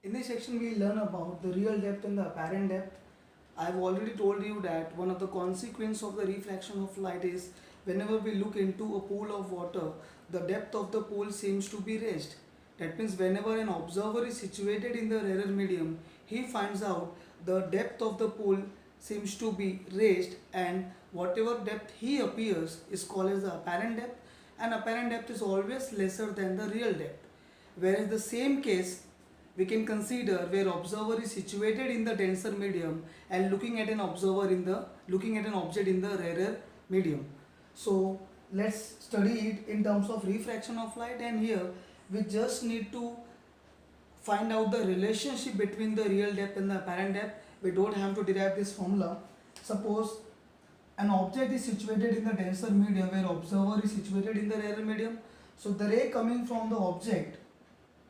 In this section, we learn about the real depth and the apparent depth. I have already told you that one of the consequences of the reflection of light is whenever we look into a pool of water, the depth of the pool seems to be raised. That means whenever an observer is situated in the rarer medium, he finds out the depth of the pool seems to be raised, and whatever depth he appears is called as the apparent depth, and apparent depth is always lesser than the real depth. Whereas the same case we can consider where observer is situated in the denser medium and looking at an object in the rarer medium. So let's study it in terms of refraction of light, and here we just need to find out the relationship between the real depth and the apparent depth. We don't have to derive this formula. Suppose an object is situated in the denser medium where observer is situated in the rarer medium. So the ray coming from the object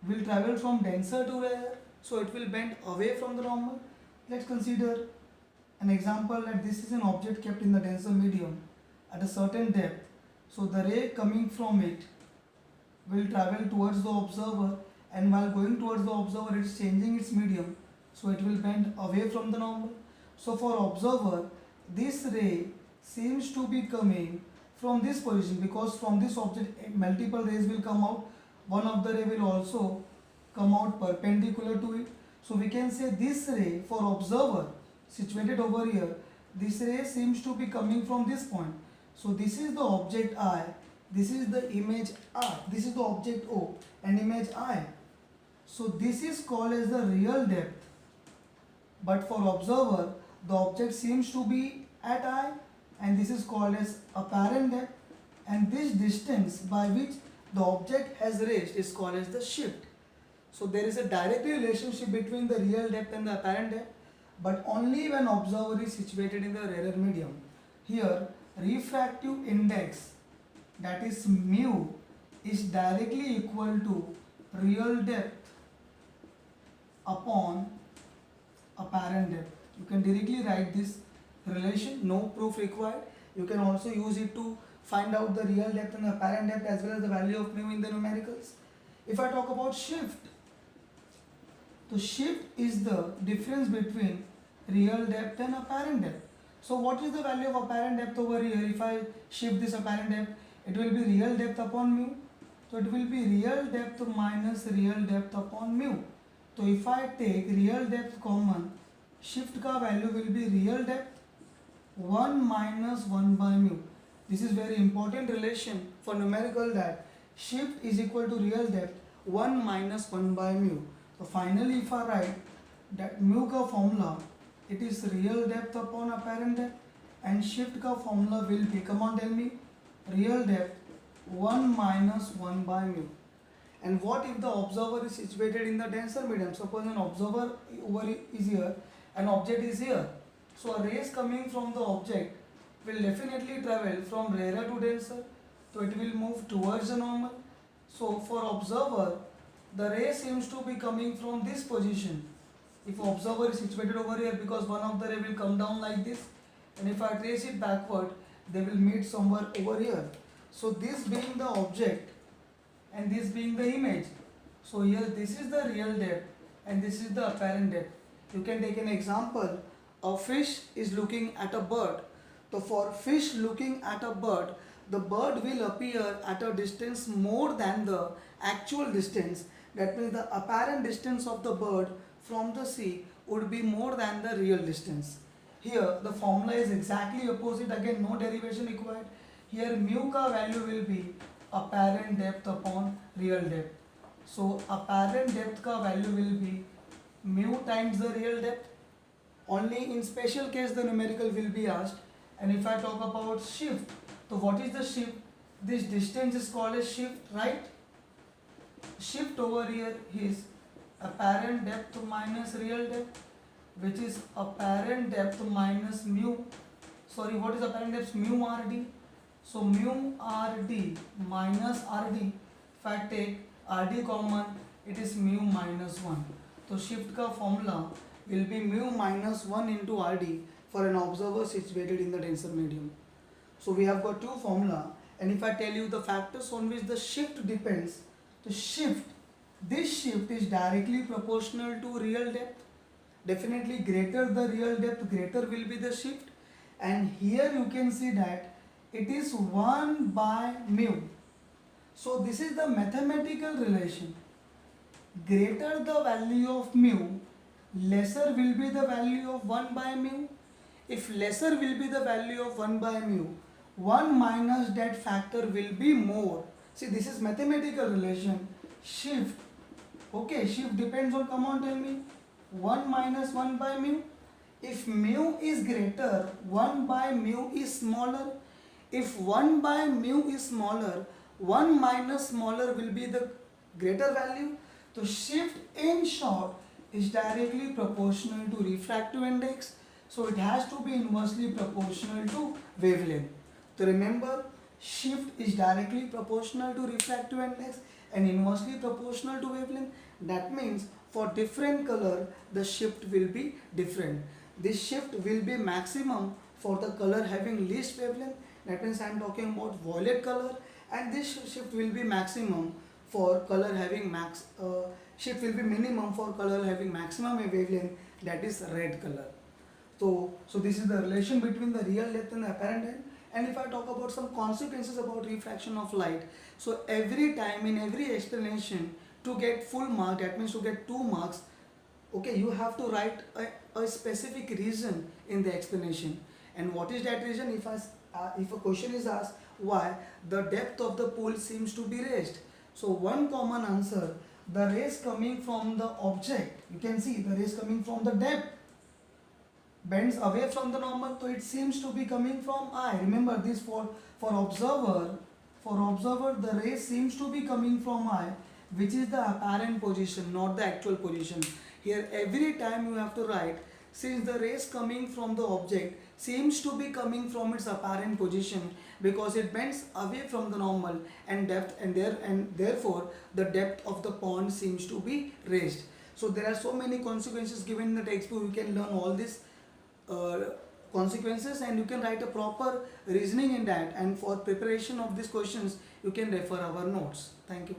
will travel from denser to rarer, so it will bend away from the normal. Let's consider an example that this is an object kept in the denser medium at a certain depth. So the ray coming from it will travel towards the observer, and while going towards the observer it is changing its medium, so it will bend away from the normal. So for observer, this ray seems to be coming from this position, because from this object multiple rays will come out. One of the ray will also come out perpendicular to it. So we can say this ray for observer situated over here, this ray seems to be coming from this point. So this is the object I, this is the image I, this is the object O and image I. So this is called as the real depth. But for observer, the object seems to be at I, and this is called as apparent depth, and this distance by which the object has raised is called as the shift. So there is a direct relationship between the real depth and the apparent depth, but only when observer is situated in the rarer medium. Here refractive index, that is mu, is directly equal to real depth upon apparent depth. You can directly write this relation, no proof required. You can also use it to find out the real depth and the apparent depth as well as the value of mu in the numericals. If I talk about shift, the shift is the difference between real depth and apparent depth. So what is the value of apparent depth over here? If I shift this apparent depth, it will be real depth upon mu. So it will be real depth minus real depth upon mu. So if I take real depth common, shift ka value will be real depth 1 minus 1 by mu. This is very important relation for numerical, that shift is equal to real depth 1 minus 1 by mu. So finally if I write that mu ka formula, it is real depth upon apparent depth, and shift ka formula will be, come on tell me, real depth 1 minus 1 by mu. And what if the observer is situated in the denser medium? Suppose an observer over is here, an object is here. So a rays coming from the object will definitely travel from rarer to denser, so it will move towards the normal. So for observer, the ray seems to be coming from this position. If observer is situated over here, because one of the ray will come down like this, and if I trace it backward, they will meet somewhere over here. So this being the object and this being the image. So here this is the real depth and this is the apparent depth. You can take an example. A fish is looking at a bird. So for fish looking at a bird, the bird will appear at a distance more than the actual distance. That means the apparent distance of the bird from the sea would be more than the real distance. Here the formula is exactly opposite. Again, no derivation required. Here mu ka value will be apparent depth upon real depth. So apparent depth ka value will be mu times the real depth. Only in special case the numerical will be asked. And if I talk about shift, so what is the shift? This distance is called as shift, right? Shift over here is apparent depth minus real depth, which is apparent depth minus mu. Sorry, what is apparent depth? Mu RD. So mu RD minus RD. If I take RD common, it is mu minus 1. So shift ka formula will be mu minus 1 into RD for an observer situated in the denser medium. So we have got two formula, and if I tell you the factors on which the shift depends, the shift This shift is directly proportional to real depth. Definitely greater the real depth, greater will be the shift. And here you can see that it is 1 by mu. So this is the mathematical relation. Greater the value of mu, lesser will be the value of 1 by mu. If lesser will be the value of 1 by mu, 1 minus that factor will be more. See, this is mathematical relation. Shift, okay, shift depends on, come on, tell me, 1 minus 1 by mu. If mu is greater, 1 by mu is smaller. If 1 by mu is smaller, 1 minus smaller will be the greater value. So shift in short is directly proportional to refractive index. So it has to be inversely proportional to wavelength. So remember, shift is directly proportional to refractive index and inversely proportional to wavelength. That means for different color, the shift will be different. This shift will be maximum for the color having least wavelength. That means I am talking about violet color, and this shift will be maximum for color having shift will be minimum for color having maximum wavelength, that is red color. So this is the relation between the real depth and the apparent depth. And if I talk about some consequences about refraction of light, so every time in every explanation, to get full mark, that means to get 2 marks, okay, you have to write a specific reason in the explanation. And what is that reason? If a question is asked why the depth of the pool seems to be raised, so one common answer, the rays coming from the object, you can see the rays coming from the depth bends away from the normal, so it seems to be coming from eye. Remember this, for observer, the ray seems to be coming from eye, which is the apparent position, not the actual position. Here every time you have to write, since the rays coming from the object seems to be coming from its apparent position, because it bends away from the normal and depth, and therefore the depth of the pond seems to be raised. So there are so many consequences given in the textbook. You can learn all these consequences and you can write a proper reasoning in that, and for preparation of these questions you can refer our notes. Thank you.